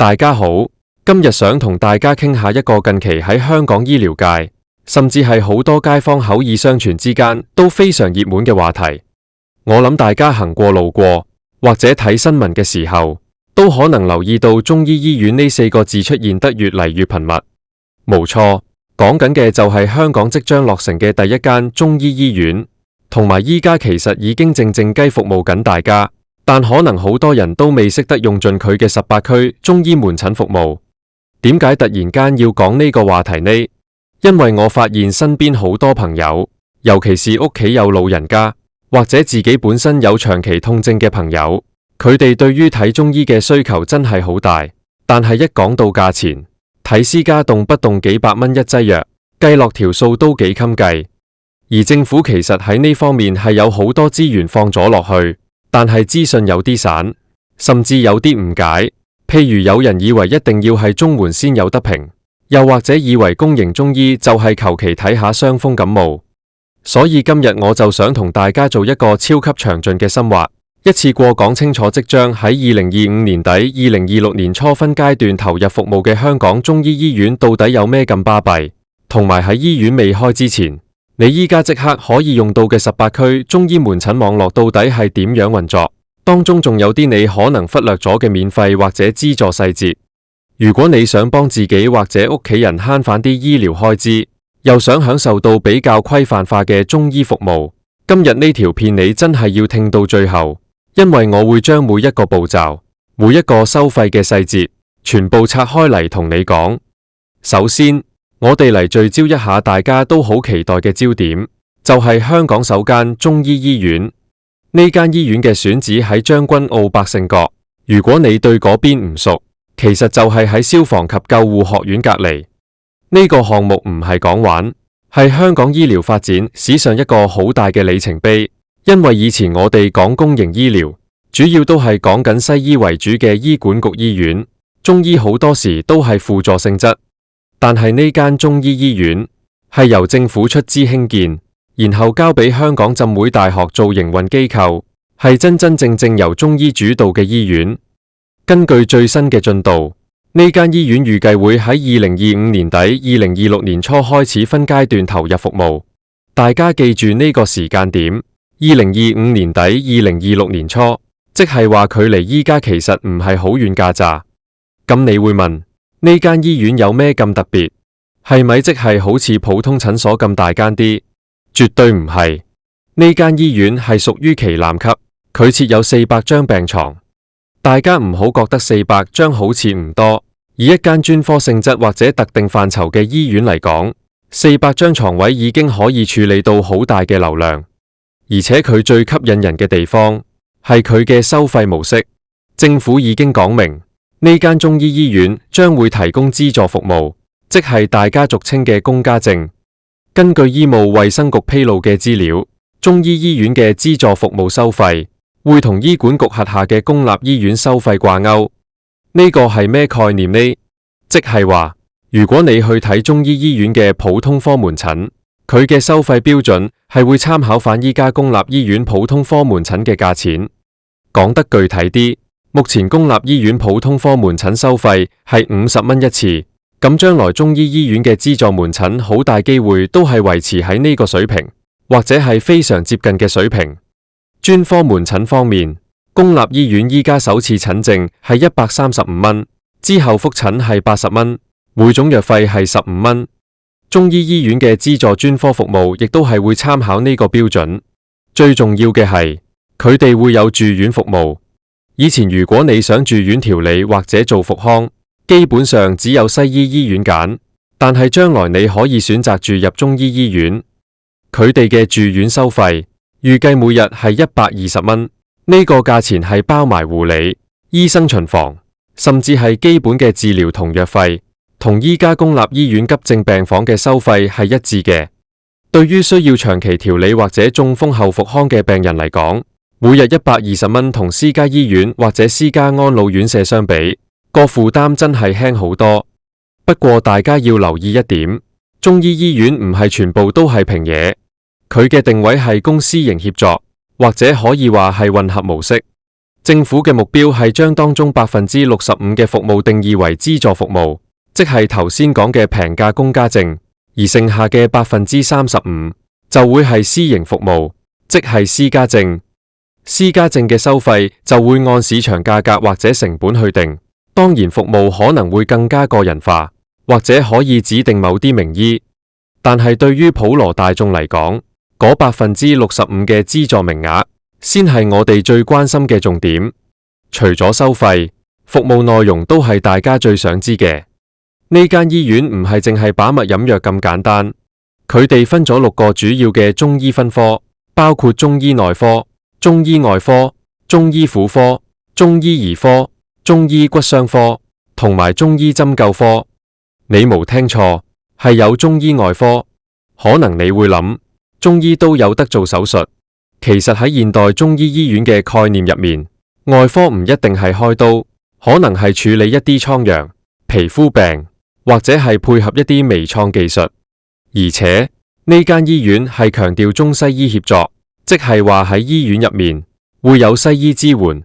大家好，今日想同大家傾下一個近期喺香港醫療界，甚至係好多街坊口耳相傳之間都非常熱門嘅話題。我諗大家行過路過或者睇新聞嘅時候，都可能留意到中醫醫院呢4個字出現得越嚟越頻密。冇錯，講緊嘅就係香港即將落成嘅第一間中醫醫院，同埋依家其實已經靜靜雞服務緊大家。但可能好多人都未識得用盡佢嘅18區中醫門診服務。點解突然間要講呢個話題呢？因為我發現身邊好多朋友，尤其是屋企有老人家，或者自己本身有長期痛症嘅朋友，佢哋對於睇中醫嘅需求真係好大。但係一講到價錢，睇私家動不動幾百蚊一劑藥，計落條數都幾襟計。而政府其實喺呢方面係有好多資源放咗落去。但係資訊有啲散，甚至有啲誤解。譬如有人以為一定要係綜援先有得評，又或者以為公營中醫就係求其睇下傷風感冒。所以今日我就想同大家做一個超級詳盡嘅深挖，一次過講清楚即將喺2025年底、2026年初分階段投入服務嘅香港中醫醫院到底有咩咁巴閉，同埋喺醫院未開之前，你依家即刻可以用到嘅18區中醫門診網絡到底係點樣運作？當中仲有啲你可能忽略咗嘅免費或者資助細節。如果你想幫自己或者屋企人慳返啲醫療開支，又想享受到比較規範化嘅中醫服務，今日呢條片你真係要聽到最後，因為我會將每一個步驟、每一個收費嘅細節，全部拆開嚟同你講。首先，我哋嚟聚焦一下大家都好期待嘅焦點，就係香港首間中醫醫院。呢間醫院嘅選址喺將軍澳百勝角，如果你對嗰邊唔熟，其實就係喺消防及救護學院隔籬。呢個項目唔係講玩，係香港醫療發展史上一個好大嘅里程碑。因為以前我哋講公營醫療，主要都係講緊西醫為主嘅醫管局醫院，中醫好多時都係輔助性質。但係呢間中醫醫院係由政府出資興建，然後交俾香港浸會大學做營運機構，係真真正正由中醫主導嘅醫院。根據最新嘅進度，呢間醫院預計會喺2025年底、2026年初開始分階段投入服務。大家記住呢個時間點，2025年底、2026年初，即係話距離依家其實唔係好遠㗎咋。咁你會問，呢間醫院有咩咁特別？係咪即係好似普通診所咁大間啲？絕對唔係。呢間醫院係屬於旗艦級，佢設有400張病床。大家唔好覺得400張好似唔多，以一間專科性質或者特定範疇嘅醫院嚟講，400張床位已經可以處理到好大嘅流量。而且佢最吸引人嘅地方係佢嘅收費模式，政府已經講明。呢間中醫醫院將會提供資助服務，即係大家俗稱嘅公家證。根據醫務衛生局披露嘅資料，中醫醫院嘅資助服務收費會同醫管局轄下嘅公立醫院收費掛鈎。呢個係咩概念呢？即係話，如果你去睇中醫醫院嘅普通科門診，佢嘅收費標準係會參考返依家公立醫院普通科門診嘅價錢。講得具體啲，目前公立醫院普通科門診收費係50蚊一次，咁將來中醫醫院嘅資助門診好大機會都係維持喺呢個水平，或者係非常接近嘅水平。專科門診方面，公立醫院依家首次診症係135蚊，之後複診係80蚊，每種藥費係15蚊。中醫醫院嘅資助專科服務亦都係會參考呢個標準。最重要嘅係，佢哋會有住院服務。以前如果你想住院調理或者做復康，基本上只有西醫醫院揀，但係將來你可以選擇住入中醫醫院。佢哋嘅住院收費預計每日係120蚊，呢個價錢係包埋護理、醫生巡房，甚至係基本嘅治療同藥費，同依家公立醫院急症病房嘅收費係一致嘅。對於需要長期調理或者中風後復康嘅病人嚟講，每日120蚊同私家醫院或者私家安老院舍相比，個負擔真係輕好多。不過大家要留意一點，中醫醫院唔係全部都係平嘢，佢嘅定位係公私營協作，或者可以話係混合模式。政府嘅目標係將當中65%嘅服務定義為資助服務，即係頭先講嘅平價公家證，而剩下嘅35%就會係私營服務，即係私家證。私家證嘅收費就會按市場價格或者成本去定，當然服務可能會更加個人化，或者可以指定某啲名醫。但係對於普羅大眾嚟講，嗰65%嘅資助名額先係我哋最關心嘅重點。除咗收費，服務內容都係大家最想知嘅。呢間醫院唔係淨係把脈飲藥咁簡單，佢哋分咗6個主要嘅中醫分科，包括中醫內科、中醫外科、中醫婦科、中醫兒科、中醫骨傷科同埋中醫針灸科。你冇聽錯，係有中醫外科。可能你會諗，中醫都有得做手術。其實喺現代中醫醫院嘅概念入面，外科唔一定係開刀，可能係處理一啲瘡瘍、皮膚病，或者係配合一啲微創技術。而且呢間醫院係強調中西醫協作，即係話喺醫院入面會有西醫支援，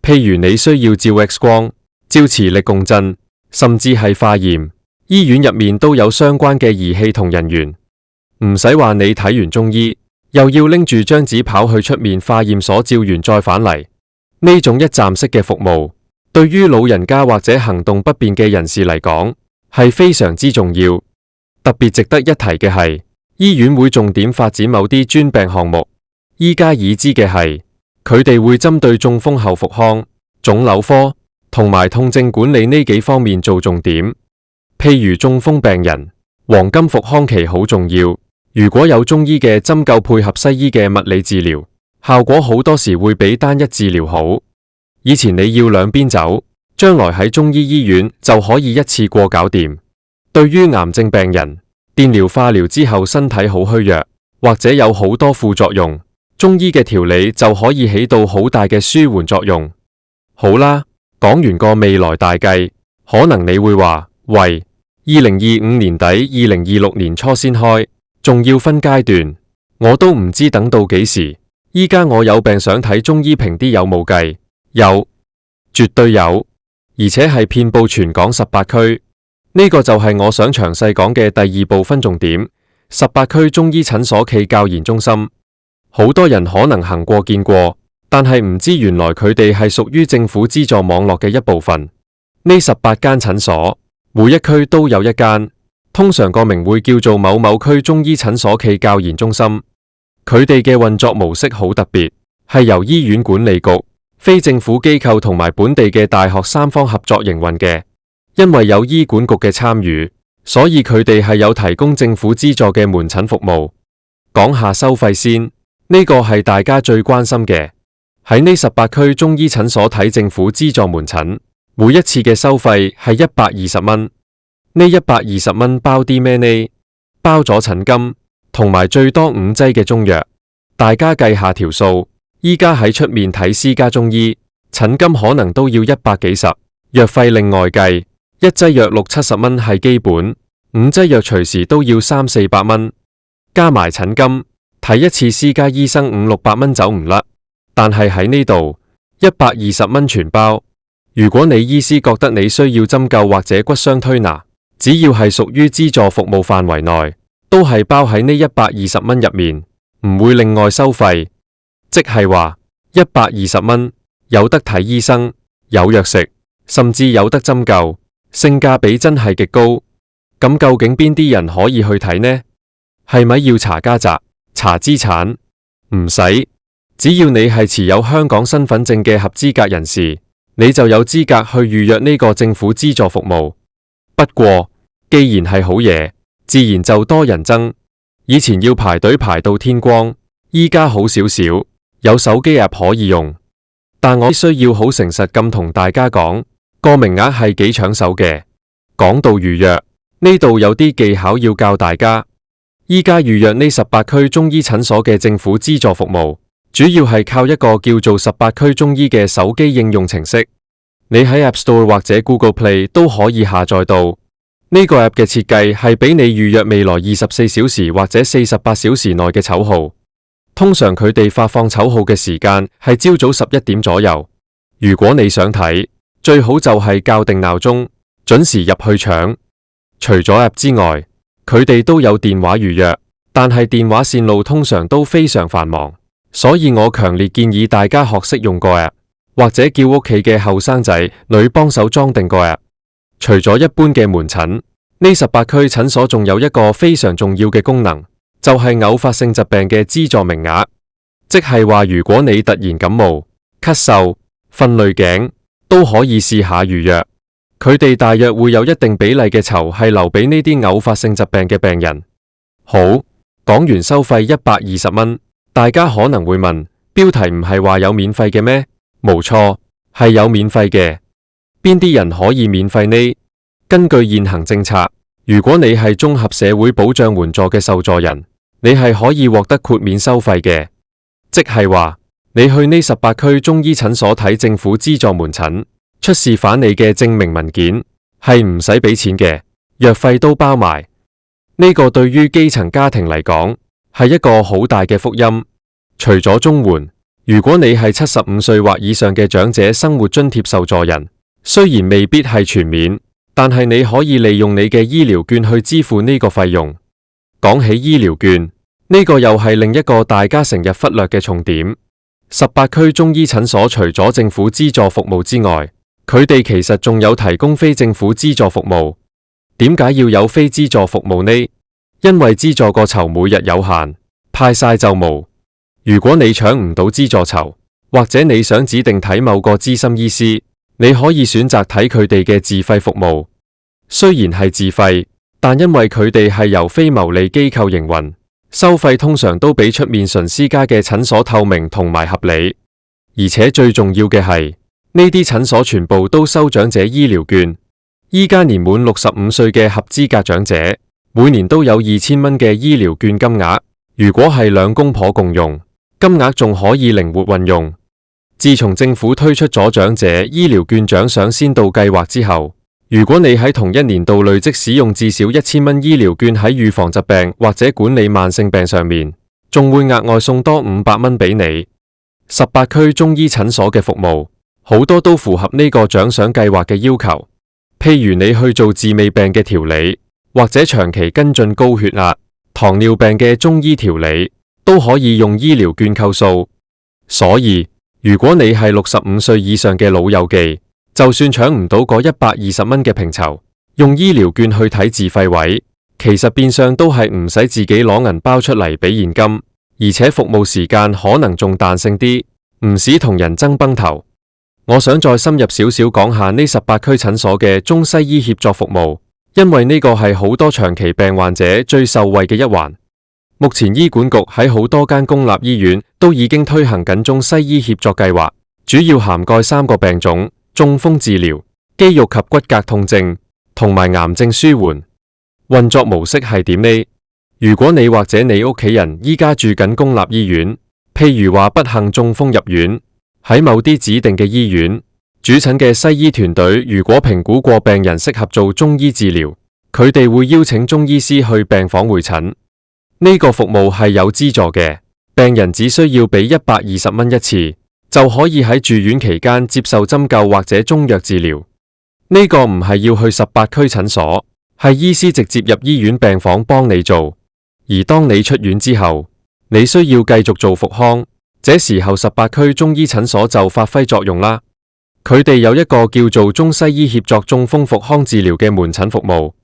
譬如你需要照 X 光、照磁力共振，甚至係化驗，醫院入面都有相關嘅儀器同人員，唔使話你睇完中醫，又要拎住張紙跑去出面化驗所照完再返嚟。呢種一站式嘅服務，對於老人家或者行動不便嘅人士嚟講，係非常之重要。特別值得一提嘅係，醫院會重點發展某啲專病項目。依家已知嘅係，佢哋會針對中風後復康、腫瘤科同埋痛症管理呢幾方面做重點。譬如中風病人，黃金復康期好重要。如果有中醫嘅針灸配合西醫嘅物理治療，效果好多時會比單一治療好。以前你要兩邊走，將來喺中醫醫院就可以一次過搞掂。對於癌症病人，電療化療之後身體好虛弱，或者有好多副作用，中醫嘅調理就可以起到好大嘅舒緩作用。好啦，講完個未來大計，可能你會話，喂，2025年底2026年初先開，仲要分階段，我都唔知等到幾時。依家我有病想睇中醫平啲，有冇計？有，絕對有，而且係遍佈全港18區。呢個就係我想詳細講嘅第二部分重點。18區中醫診所暨教研中心，好多人可能行過見過，但係唔知原來佢哋係屬於政府資助網絡嘅一部分。呢18間診所，每一區都有一間，通常個名會叫做某某區中醫診所暨教研中心。佢哋嘅運作模式好特別，係由醫院管理局、非政府機構同埋本地嘅大學三方合作營運嘅。因為有醫管局嘅參與，所以佢哋係有提供政府資助嘅門診服務。講下收費先，呢個係大家最關心嘅。喺呢18區中醫診所睇政府資助門診，每一次嘅收費係120蚊。呢120蚊包啲咩呢？包咗診金，同埋最多5劑嘅中藥。大家計下條數，依家喺出面睇私家中醫，診金可能都要100幾十，藥費另外計。一劑藥60-70蚊係基本，5劑藥隨時都要300-400蚊，加埋診金，睇一次私家醫生500-600蚊走唔甩。但係喺呢度120蚊全包。如果你醫師覺得你需要針灸或者骨傷推拿，只要係屬於資助服務範圍內，都係包喺呢120蚊入面，唔會另外收費。即係話120蚊有得睇醫生，有藥食，甚至有得針灸。性價比真係極高。咁究竟邊啲人可以去睇呢？係咪要查家宅、查資產？唔使，只要你係持有香港身份證嘅合資格人士，你就有資格去預約呢個政府資助服務。不過既然係好嘢，自然就多人爭。以前要排隊排到天光，依家好少少，有手機 app 可以用。但我必須要好誠實咁同大家講，個名額係幾搶手嘅。講到預約，呢度有啲技巧要教大家。依家預約呢18區中醫診所嘅政府資助服務，主要係靠一個叫做18區中醫嘅手機應用程式。你喺 App Store 或者 Google Play 都可以下載到。呢個 App 嘅設計係俾你預約未來24小時或者48小時內嘅籌號。通常佢哋發放籌號嘅時間係朝早11點左右。如果你想睇，最好就係校定鬧鐘，準時入去搶。除咗 App 之外，佢哋都有電話預約，但係電話線路通常都非常繁忙，所以我強烈建議大家學識用個 App， 或者叫屋企嘅後生仔女幫手裝定個 App。除咗一般嘅門診，呢18區診所仲有一個非常重要嘅功能，就係偶發性疾病嘅資助名額，即係話如果你突然感冒、咳嗽、瞓濾頸，都可以試下預約。佢哋大約會有一定比例嘅籌係留俾呢啲偶發性疾病嘅病人。好，講完收費120蚊，大家可能會問，標題唔係話有免費嘅咩？冇錯，係有免費嘅。邊啲人可以免費呢？根據現行政策，如果你係綜合社會保障援助嘅受助人，你係可以獲得豁免收費嘅，即係話你去呢18區中醫診所睇政府資助門診，出示返你嘅證明文件，係唔使俾錢嘅，藥費都包埋。呢個對於基層家庭嚟講，係一個好大嘅福音。除咗綜援，如果你係75歲或以上嘅長者生活津貼受助人，雖然未必係全免，但係你可以利用你嘅醫療券去支付呢個費用。講起醫療券，呢個又係另一個大家成日忽略嘅重點。18區中醫診所除咗政府資助服務之外，佢哋其實仲有提供非政府資助服務。點解要有非資助服務呢？因為資助個籌每日有限，派晒就冇。如果你搶唔到資助籌，或者你想指定睇某個資深醫師，你可以選擇睇佢哋嘅自費服務。雖然係自費，但因為佢哋係由非牟利機構營運，收費通常都比出面純私家嘅診所透明同埋合理。而且最重要嘅係，呢啲診所全部都收長者醫療券。依家年滿65歲嘅合資格長者，每年都有2000蚊嘅醫療券金額。如果係兩公婆共用，金額仲可以靈活運用。自從政府推出咗長者醫療券獎賞先導計劃之後，如果你喺同一年度累積使用至少1000蚊醫療券喺預防疾病或者管理慢性病上面，仲會額外送多500蚊俾你。18區中醫診所嘅服務，好多都符合呢個獎賞計劃嘅要求。譬如你去做治未病嘅調理，或者長期跟進高血壓、糖尿病嘅中醫調理，都可以用醫療券扣數。所以如果你係65歲以上嘅老友記，就算搶唔到嗰120蚊嘅平籌，用醫療券去睇自費位，其實變相都係唔使自己攞銀包出嚟俾現金，而且服務時間可能仲彈性啲，唔使同人爭崩頭。我想再深入少少講下呢18區診所嘅中西醫協作服務，因為呢個係好多長期病患者最受惠嘅一環。目前醫管局喺好多間公立醫院都已經推行緊中西醫協作計劃，主要涵蓋3個病種：中風治療、肌肉及骨骼痛症同埋癌症舒緩。運作模式係點呢？如果你或者你屋企人依家住緊公立醫院，譬如話不幸中風入院，喺某啲指定嘅醫院，主診嘅西醫團隊如果評估過病人適合做中醫治療，佢哋會邀請中醫師去病房會診。呢個服務係有資助嘅，病人只需要俾120蚊一次，就可以喺住院期間接受針灸或者中藥治療。呢個唔係要去18區診所，係醫師直接入醫院病房幫你做。而當你出院之後，你需要繼續做復康，這時候18區中醫診所就發揮作用啦。佢哋有一個叫做中西醫協作中風復康治療嘅門診服務，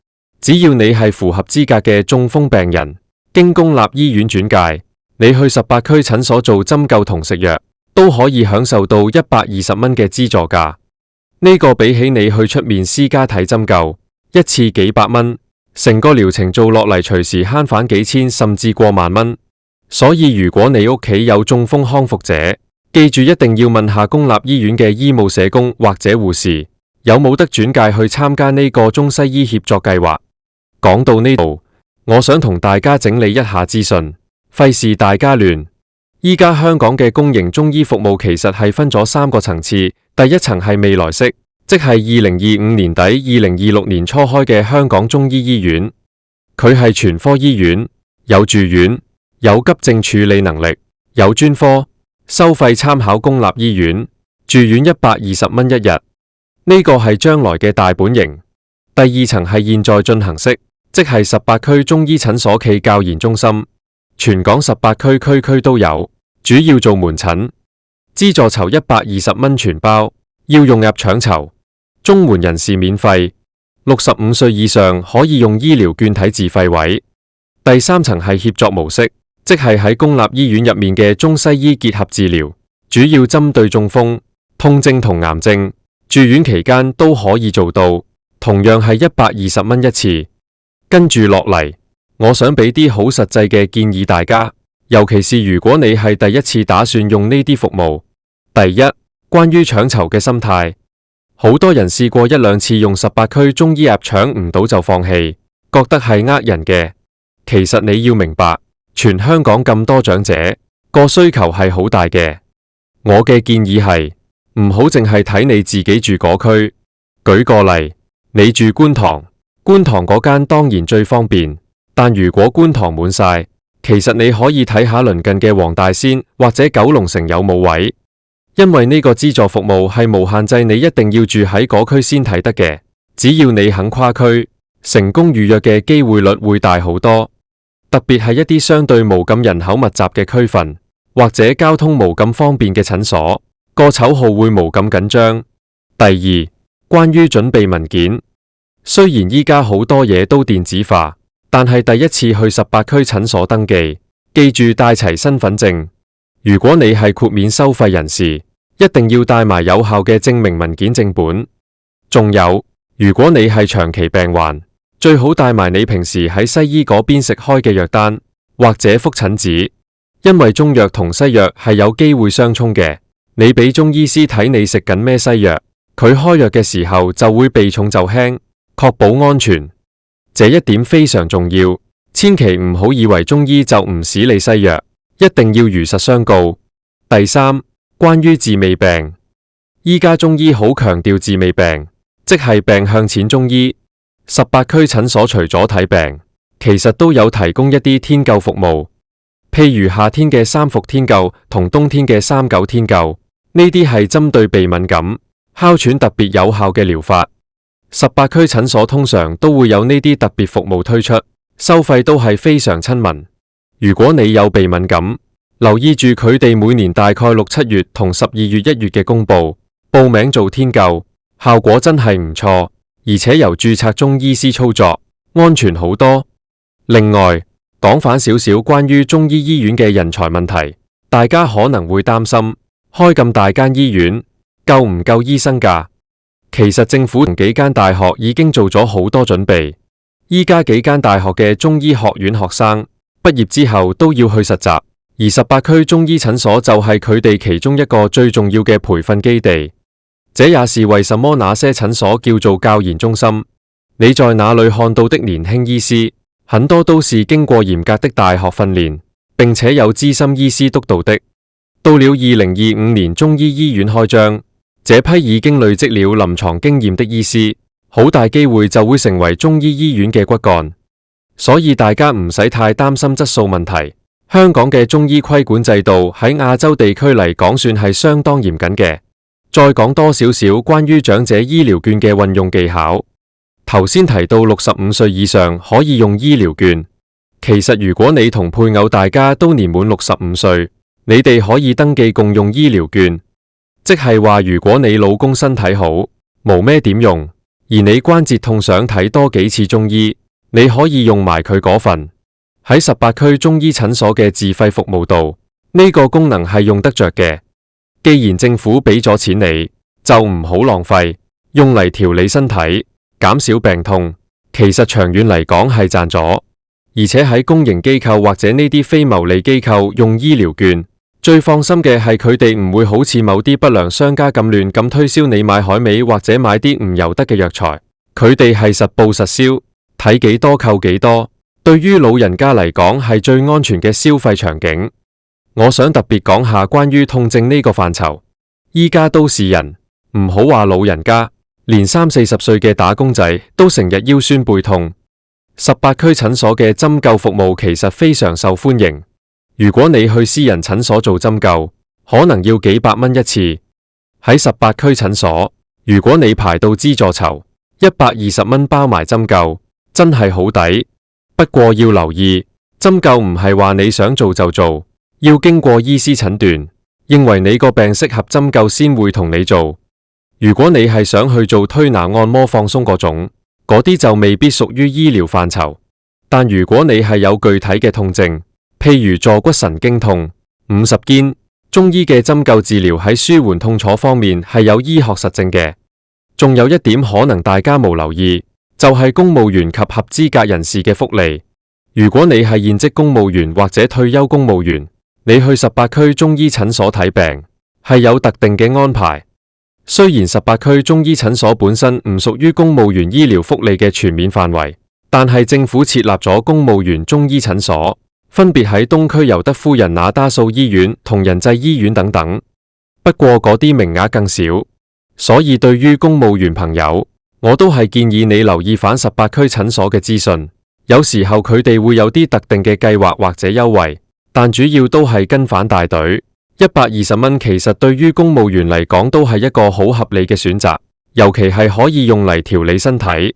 只要你係符合資格嘅中風病人，經公立醫院轉介，你去18區診所做針灸同食藥，都可以享受到120蚊嘅資助價。呢個比起你去出面私家睇針灸，一次幾百蚊，成個療程做落嚟隨時慳返幾千甚至過萬蚊。所以如果你屋企有中風康復者，記住一定要問下公立醫院嘅醫務社工或者護士，有冇得轉介去參加呢個中西醫協作計劃。講到呢度，我想同大家整理一下資訊，費事大家亂。依家香港嘅公營中醫服務其實係分咗3個層次，第一層係未來式，即係2025年底、2026年初開嘅香港中醫醫院，佢係全科醫院，有住院，有急症處理能力，有專科，收費參考公立醫院，住院120蚊一日。呢個係將來嘅大本營。第二層係現在進行式，即係18區中醫診所暨教研中心，全港18區區區都有，主要做門診。資助籌120蚊全包，要用入腸籌。綜援人士免費，65歲以上可以用醫療券睇自費位。第三層係協作模式，即係喺公立醫院入面嘅中西醫結合治療，主要針對中風、痛症同癌症，住院期間都可以做到，同樣係120蚊一次。跟住落嚟，我想俾啲好實際嘅建議大家，尤其是如果你係第一次打算用呢啲服務。第一，關於搶籌嘅心態，好多人試過1-2次用18區中醫 App 搶唔到就放棄，覺得係呃人嘅。其實你要明白，全香港咁多長者，個需求係好大嘅。我嘅建議係，唔好淨係睇你自己住嗰區。舉個例，你住觀塘，觀塘嗰間當然最方便，但如果觀塘滿晒，其實你可以睇下鄰近嘅黃大仙或者九龍城有冇位。因為呢個資助服務係無限制你一定要住喺嗰區先睇得嘅，只要你肯跨區，成功預約嘅機會率會大好多。特別係一啲相對無咁人口密集嘅區份，或者交通無咁方便嘅診所，個籌號會無咁緊張。第二，關於準備文件，雖然依家好多嘢都電子化，但係第一次去18區診所登記，記住帶齊身份證。如果你係豁免收費人士，一定要帶埋有效嘅證明文件正本。仲有，如果你係長期病患，最好帶埋你平時喺西醫嗰邊食開嘅藥單或者覆診紙，因為中藥同西藥係有機會相沖嘅。你俾中醫師睇你食緊咩西藥，佢開藥嘅時候就會避重就輕，確保安全。這一點非常重要，千祈唔好以為中醫就唔使理西藥，一定要如實相告。第三，關於治未病，依家中醫好強調治未病，即係病向淺中醫。18區診所除咗睇病，其實都有提供一啲天灸服務，譬如夏天嘅3伏天灸同冬天嘅3九天灸，呢啲係針對鼻敏感、哮喘特別有效嘅療法。18區診所通常都會有呢啲特別服務推出，收費都係非常親民。如果你有鼻敏感，留意住佢哋每年大概6、7月同12月、1月嘅公佈，報名做天灸，效果真係唔錯，而且由註冊中醫師操作，安全好多。另外，講返少少關於中醫醫院嘅人才問題，大家可能會擔心，開咁大間醫院，夠唔夠醫生㗎？其實政府同幾間大學已經做咗好多準備，依家幾間大學嘅中醫學院學生畢業之後都要去實習，而18區中醫診所就係佢哋其中一個最重要嘅培訓基地。這也是為什麼那些診所叫做教研中心。你在那裏看到的年輕醫師，很多都是經過嚴格的大學訓練，並且有資深醫師督導的。到了2025年中醫醫院開張，這批已經累積了臨床經驗的醫師，好大機會就會成為中醫醫院嘅骨幹。所以大家唔使太擔心質素問題。香港嘅中醫規管制度喺亞洲地區嚟講算係相當嚴謹嘅。再講多少少關於長者醫療券嘅運用技巧。頭先提到65歲以上可以用醫療券，其實如果你同配偶大家都年滿65歲，你哋可以登記共用醫療券，即係話如果你老公身體好，冇咩點用，而你關節痛想睇多幾次中醫，你可以用埋佢嗰份。喺18區中醫診所嘅自費服務度，呢個功能係用得着嘅。既然政府俾咗錢你，就唔好浪費，用嚟調理身體，減少病痛，其實長遠嚟講係賺咗。而且喺公營機構或者呢啲非牟利機構用醫療券，最放心嘅係佢哋唔會好似某啲不良商家咁亂咁推銷你買海味或者買啲唔由得嘅藥材，佢哋係實報實銷，睇幾多扣幾多。對於老人家嚟講係最安全嘅消費場景。我想特別講下關於痛症呢個範疇。依家都市人，唔好話老人家，連30、40歲嘅打工仔都成日腰酸背痛。18區診所嘅針灸服務其實非常受歡迎。如果你去私人診所做針灸，可能要幾百蚊一次。喺18區診所，如果你排到資助籌，120蚊包埋針灸，真係好抵。不過要留意，針灸唔係話你想做就做，要經過醫師診斷，認為你個病適合針灸先會同你做。如果你係想去做推拿按摩放鬆嗰種，嗰啲就未必屬於醫療範疇。但如果你係有具體嘅痛症，譬如坐骨神經痛、50肩，中醫嘅針灸治療喺舒緩痛楚方面係有醫學實證嘅。仲有一點可能大家冇留意，就係公務員及合資格人士嘅福利。如果你係現職公務員或者退休公務員，你去18區中醫診所睇病，係有特定嘅安排。雖然18區中醫診所本身唔屬於公務員醫療福利嘅全面範圍，但係政府設立咗公務員中醫診所，分別喺東區尤德夫人那打素醫院同仁濟醫院等等。不過嗰啲名額更少，所以對於公務員朋友，我都係建議你留意返18區診所嘅資訊。有時候佢哋會有啲特定嘅計劃或者優惠，但主要都係跟返大隊。120蚊其實對於公務員嚟講都係一個好合理嘅選擇，尤其係可以用嚟調理身體。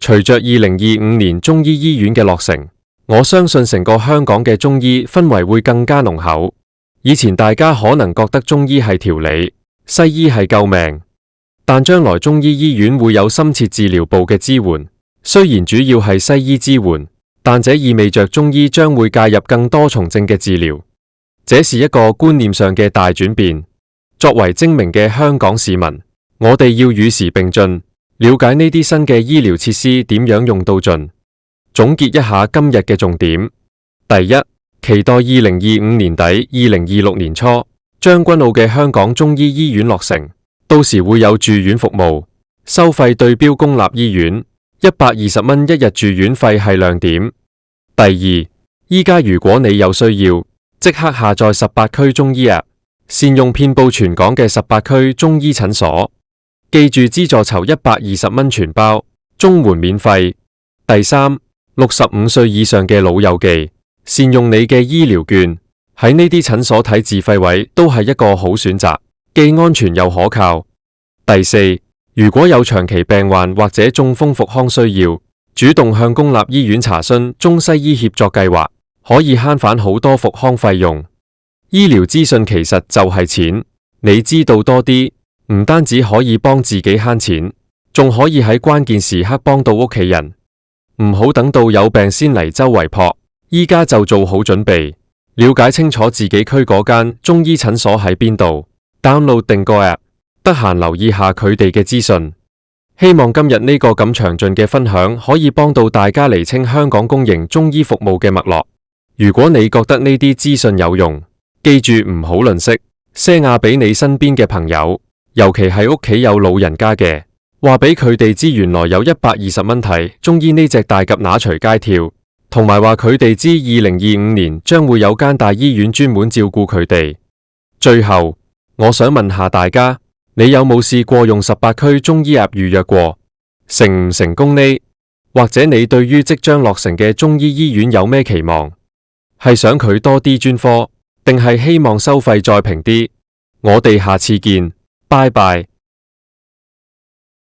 隨着2025年中醫醫院嘅落成，我相信成個香港嘅中醫氛圍會更加濃厚。以前大家可能覺得中醫係調理，西醫係救命，但將來中醫醫院會有深切治療部嘅支援，雖然主要係西醫支援，但這意味着中醫將會介入更多重症嘅治療。這是一個觀念上嘅大轉變。作為精明嘅香港市民，我哋要與時並進，了解呢啲新嘅醫療設施點樣用到盡。總結一下今日嘅重點：第一，期待2025年底、2026年初，將軍澳嘅香港中醫醫院落成，到時會有住院服務，收費對標公立醫院，120蚊一日住院費係亮點。第二，依家如果你有需要，即刻下載18區中醫 App， 善用遍佈全港嘅18區中醫診所。記住資助籌120蚊全包，綜援免費。第三，65歲以上嘅老友記，善用你嘅醫療券，喺呢啲診所睇自費位都係一個好選擇，既安全又可靠。第四，如果有長期病患或者中風復康需要，主動向公立醫院查詢中西醫協作計劃，可以慳返好多復康費用。醫療資訊其實就係錢，你知道多啲，唔單止可以幫自己慳錢，仲可以喺關鍵時刻幫到屋企人。唔好等到有病先嚟周圍撲，依家就做好準備，了解清楚自己區嗰間中醫診所喺邊度 ，download 定個 app， 得閒留意下佢哋嘅資訊。希望今日呢個咁詳盡嘅分享可以幫到大家釐清香港公營中醫服務嘅脈絡。如果你覺得呢啲資訊有用，記住唔好吝嗇，share俾你身邊嘅朋友，尤其係屋企有老人家嘅，話俾佢哋知原來有120蚊睇中醫呢隻大鴿乸隨街跳，同埋話佢哋知2025年將會有間大醫院專門照顧佢哋。最後，我想問下大家，你有冇試過用18區中醫 App 預約過？成唔成功呢？或者你對於即將落成嘅中醫醫院有咩期望？係想佢多啲專科，定係希望收費再平啲？我哋下次見，拜拜。